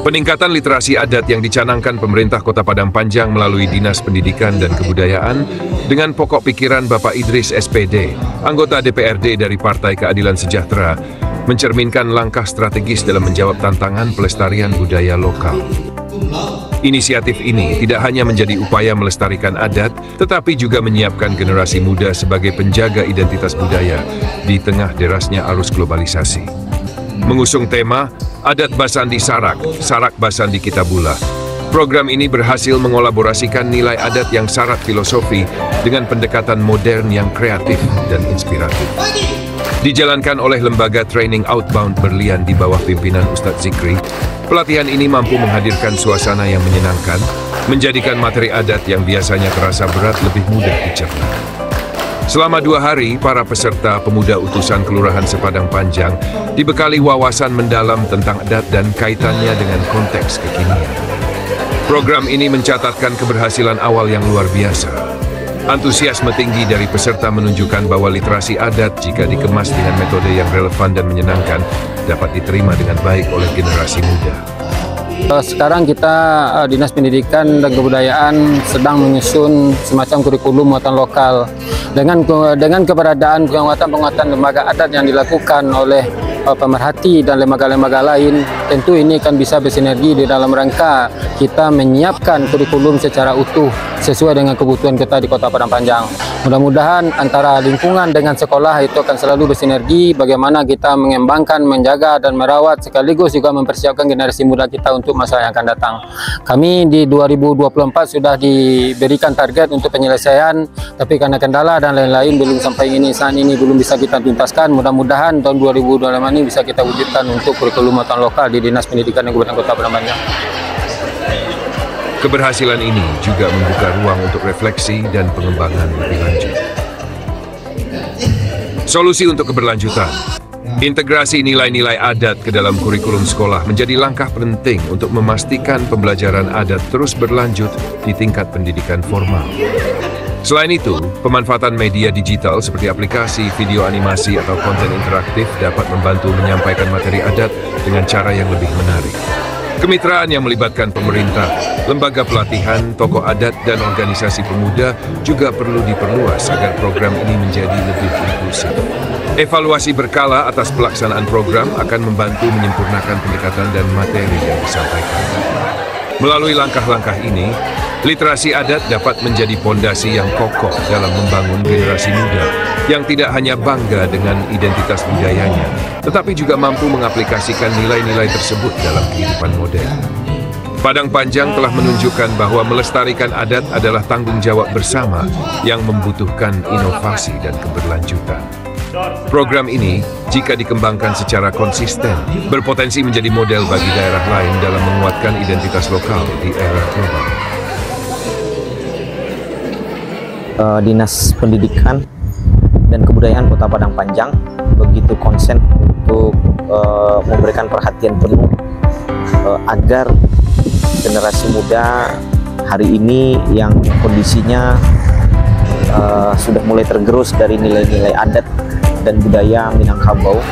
Peningkatan literasi adat yang dicanangkan pemerintah Kota Padang Panjang melalui Dinas Pendidikan dan Kebudayaan dengan pokok pikiran Bapak Idris SPD, anggota DPRD dari Partai Keadilan Sejahtera, mencerminkan langkah strategis dalam menjawab tantangan pelestarian budaya lokal. Inisiatif ini tidak hanya menjadi upaya melestarikan adat, tetapi juga menyiapkan generasi muda sebagai penjaga identitas budaya di tengah derasnya arus globalisasi. Mengusung tema Adat Basandi Sarak, Sarak Basandi Kitabula. Program ini berhasil mengolaborasikan nilai adat yang syarat filosofi dengan pendekatan modern yang kreatif dan inspiratif. Dijalankan oleh Lembaga Training Outbound Berlian di bawah pimpinan Ustadz Zikri, pelatihan ini mampu menghadirkan suasana yang menyenangkan, menjadikan materi adat yang biasanya terasa berat lebih mudah dicerna. Selama 2 hari, para peserta pemuda utusan Kelurahan Sepadang Panjang dibekali wawasan mendalam tentang adat dan kaitannya dengan konteks kekinian. Program ini mencatatkan keberhasilan awal yang luar biasa. Antusiasme tinggi dari peserta menunjukkan bahwa literasi adat jika dikemas dengan metode yang relevan dan menyenangkan dapat diterima dengan baik oleh generasi muda. Sekarang kita Dinas Pendidikan dan Kebudayaan sedang menyusun semacam kurikulum muatan lokal dengan keberadaan penguatan lembaga adat yang dilakukan oleh pemerhati dan lembaga-lembaga lain. Tentu ini akan bisa bersinergi di dalam rangka kita menyiapkan kurikulum secara utuh sesuai dengan kebutuhan kita di Kota Padang Panjang. Mudah-mudahan antara lingkungan dengan sekolah itu akan selalu bersinergi bagaimana kita mengembangkan, menjaga dan merawat sekaligus juga mempersiapkan generasi muda kita untuk masa yang akan datang. Kami di 2024 sudah diberikan target untuk penyelesaian, tapi karena kendala dan lain-lain belum sampai saat ini belum bisa kita tuntaskan. Mudah-mudahan tahun 2025 ini bisa kita wujudkan untuk kurikulum muatan lokal di Dinas Pendidikan dan Kebudayaan Kota Padang Panjang. Keberhasilan ini juga membuka ruang untuk refleksi dan pengembangan lebih lanjut. Solusi untuk keberlanjutan. Integrasi nilai-nilai adat ke dalam kurikulum sekolah menjadi langkah penting untuk memastikan pembelajaran adat terus berlanjut di tingkat pendidikan formal. Selain itu, pemanfaatan media digital seperti aplikasi, video animasi, atau konten interaktif dapat membantu menyampaikan materi adat dengan cara yang lebih menarik. Kemitraan yang melibatkan pemerintah, lembaga pelatihan, tokoh adat, dan organisasi pemuda juga perlu diperluas agar program ini menjadi lebih inklusif. Evaluasi berkala atas pelaksanaan program akan membantu menyempurnakan pendekatan dan materi yang disampaikan. Melalui langkah-langkah ini, literasi adat dapat menjadi pondasi yang kokoh dalam membangun generasi muda yang tidak hanya bangga dengan identitas budayanya, tetapi juga mampu mengaplikasikan nilai-nilai tersebut dalam kehidupan modern. Padang Panjang telah menunjukkan bahwa melestarikan adat adalah tanggung jawab bersama yang membutuhkan inovasi dan keberlanjutan. Program ini, jika dikembangkan secara konsisten, berpotensi menjadi model bagi daerah lain dalam menguatkan identitas lokal di era global. Dinas Pendidikan dan Kebudayaan Kota Padang Panjang begitu konsen untuk memberikan perhatian penuh agar generasi muda hari ini yang kondisinya sudah mulai tergerus dari nilai-nilai adat dan budaya Minangkabau,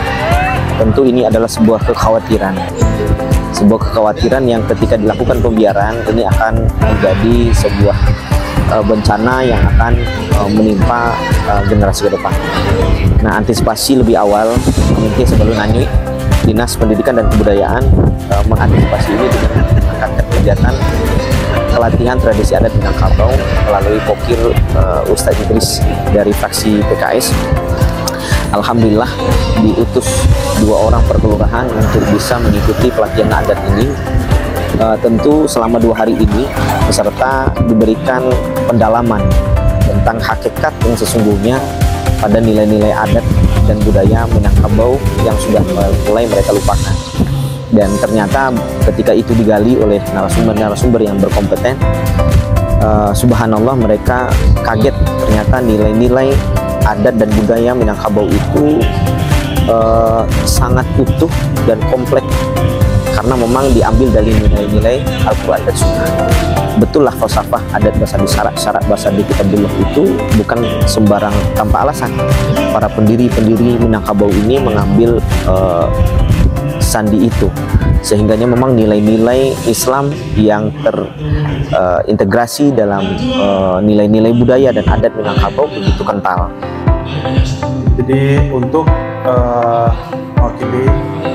tentu ini adalah sebuah kekhawatiran yang ketika dilakukan pembiaran ini akan menjadi sebuah bencana yang akan menimpa generasi ke depan. Nah, antisipasi lebih awal mungkin sebelum nanyui Dinas Pendidikan dan Kebudayaan mengantisipasi ini dengan mengangkatkan kegiatan pelatihan tradisi adat Minangkabau melalui pokir Ustadz Idris dari fraksi PKS. Alhamdulillah diutus 2 orang per kelurahan untuk bisa mengikuti pelatihan adat ini. Tentu selama 2 hari ini peserta diberikan pendalaman tentang hakikat yang sesungguhnya pada nilai-nilai adat dan budaya Minangkabau yang sudah mulai mereka lupakan. Dan ternyata ketika itu digali oleh narasumber-narasumber yang berkompeten, subhanallah mereka kaget ternyata nilai-nilai adat dan budaya Minangkabau itu sangat utuh dan kompleks karena memang diambil dari nilai-nilai Al-Quran dan Sunnah. Betul lah falsafah adat Basandi Sarak, Sarak Basandi Kitabullah itu bukan sembarang tanpa alasan. Para pendiri-pendiri Minangkabau ini mengambil sandi itu sehingganya memang nilai-nilai Islam yang terintegrasi dalam nilai-nilai budaya dan adat Minangkabau begitu kental. Jadi untuk mewakili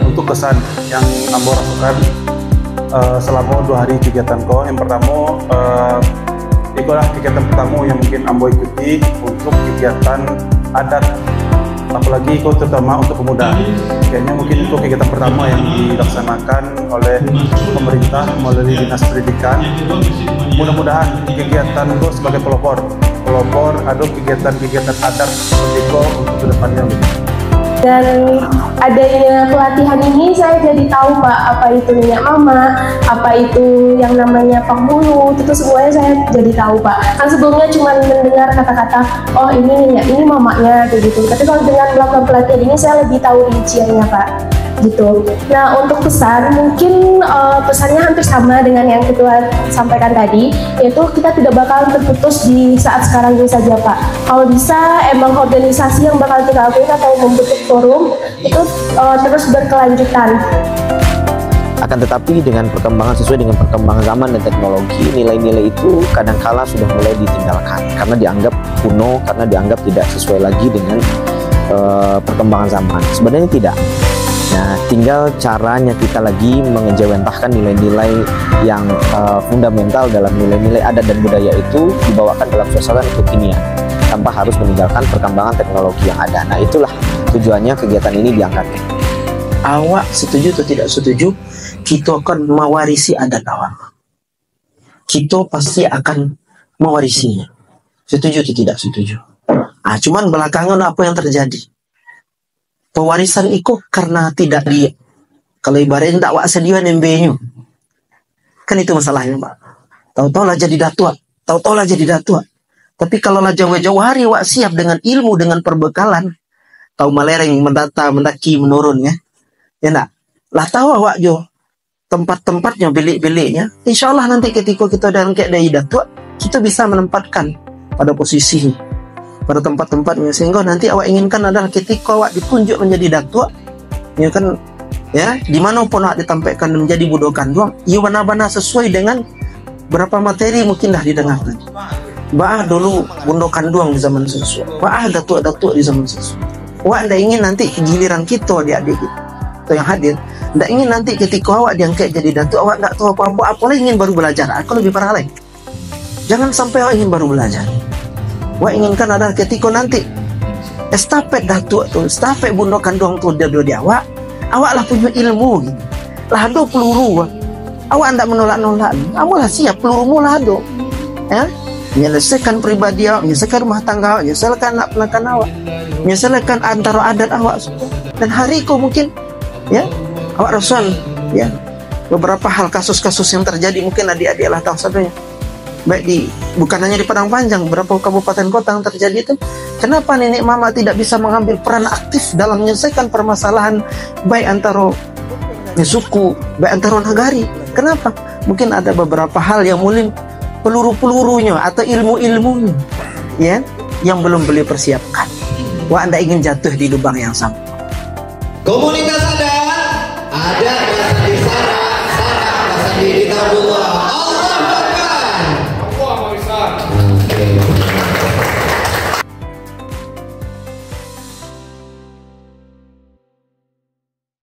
untuk kesan yang Ambo rasakan selama 2 hari kegiatan ko, yang pertama itulah kegiatan pertama yang mungkin Ambo ikuti untuk kegiatan adat, apalagi itu terutama untuk pemuda. Kayaknya mungkin itu kegiatan pertama yang dilaksanakan oleh pemerintah melalui Dinas Pendidikan. Mudah-mudahan kegiatan itu sebagai pelopor ada kegiatan-kegiatan adat seperti itu untuk kedepannya. Dan adanya pelatihan ini saya jadi tahu Pak, apa itu minyak mama, apa itu yang namanya penghulu, itu semuanya saya jadi tahu Pak. Kan sebelumnya cuma mendengar kata-kata, oh ini minyak, ini mamanya, kayak gitu. Tapi kalau dengan melakukan pelatihan ini saya lebih tahu rinciannya Pak, gitu. Nah untuk pesan, mungkin pesannya hampir sama dengan yang Ketua sampaikan tadi, yaitu kita tidak bakalan terputus di saat sekarang ini saja Pak. Kalau bisa emang organisasi yang bakal kita lakukan atau membentuk forum itu terus berkelanjutan. Akan tetapi dengan perkembangan sesuai dengan perkembangan zaman dan teknologi, nilai-nilai itu kadangkala sudah mulai ditinggalkan karena dianggap kuno, karena dianggap tidak sesuai lagi dengan perkembangan zaman. Sebenarnya tidak. Nah, tinggal caranya kita lagi mengejawantahkan nilai-nilai yang fundamental dalam nilai-nilai adat dan budaya itu dibawakan dalam suasana kekinian tanpa harus meninggalkan perkembangan teknologi yang ada. Nah, itulah tujuannya kegiatan ini diangkat. Awak setuju atau tidak setuju, kita akan mewarisi adat awak. Kita pasti akan mewarisinya. Setuju atau tidak setuju. Cuman belakangan apa yang terjadi? Pewarisan itu karena tidak kalau ibaratnya tak wak sedia nembenyu. Kan itu masalahnya Pak. Tahu-tahu lah jadi datua. Tapi kalau lah jauh-jauh hari wak siap dengan ilmu, dengan perbekalan, tahu melereng, mendaki, menurun ya. Ya nak. Lah tahu awak jo tempat-tempatnya, bilik-biliknya. Insya Allah nanti ketika kita dan kayak dari datua, kita bisa menempatkan pada posisi pada tempat-tempatnya, sehingga nanti awak inginkan adalah ketika awak ditunjuk menjadi datua, ya kan, ya dimanapun awak ditampilkan menjadi budokan doang, ya benar-benar sesuai dengan berapa materi mungkin dah didengarkan. Bah dulu bundokan doang di zaman sesuai, bah datua-datua di zaman sesuai. Awak ndak ingin nanti giliran kita adik-adik kita yang hadir, ndak ingin nanti ketika awak diangkat jadi datua, awak ndak tahu apa-apa, apalagi ingin baru belajar. Aku lebih parah lagi. Jangan sampai awak ingin baru belajar. Wak inginkan adalah ketika nanti estafet datuk tu, estafet bundokan doang tu dia awak lah punya ilmu gitu. Lah ada peluru, awak anda menolak-nolak, awak lah siap pelurumu lah ada, ya, menyelesaikan pribadi awak, menyelesaikan rumah tangga awak, menyelesaikan anak penakan awak, menyelesaikan antara adat awak, dan hari kau mungkin, ya, awak rasakan, ya, beberapa hal kasus-kasus yang terjadi mungkin adik-adik lah tahu satunya. Baik bukan hanya di Padang Panjang, beberapa kabupaten kota yang terjadi itu, kenapa nenek mama tidak bisa mengambil peran aktif dalam menyelesaikan permasalahan baik antara suku, baik antara nagari? Kenapa? Mungkin ada beberapa hal yang mungkin peluru-pelurunya atau ilmu-ilmunya, ya, yang belum beliau persiapkan. Wah, anda ingin jatuh di lubang yang sama. Komunitas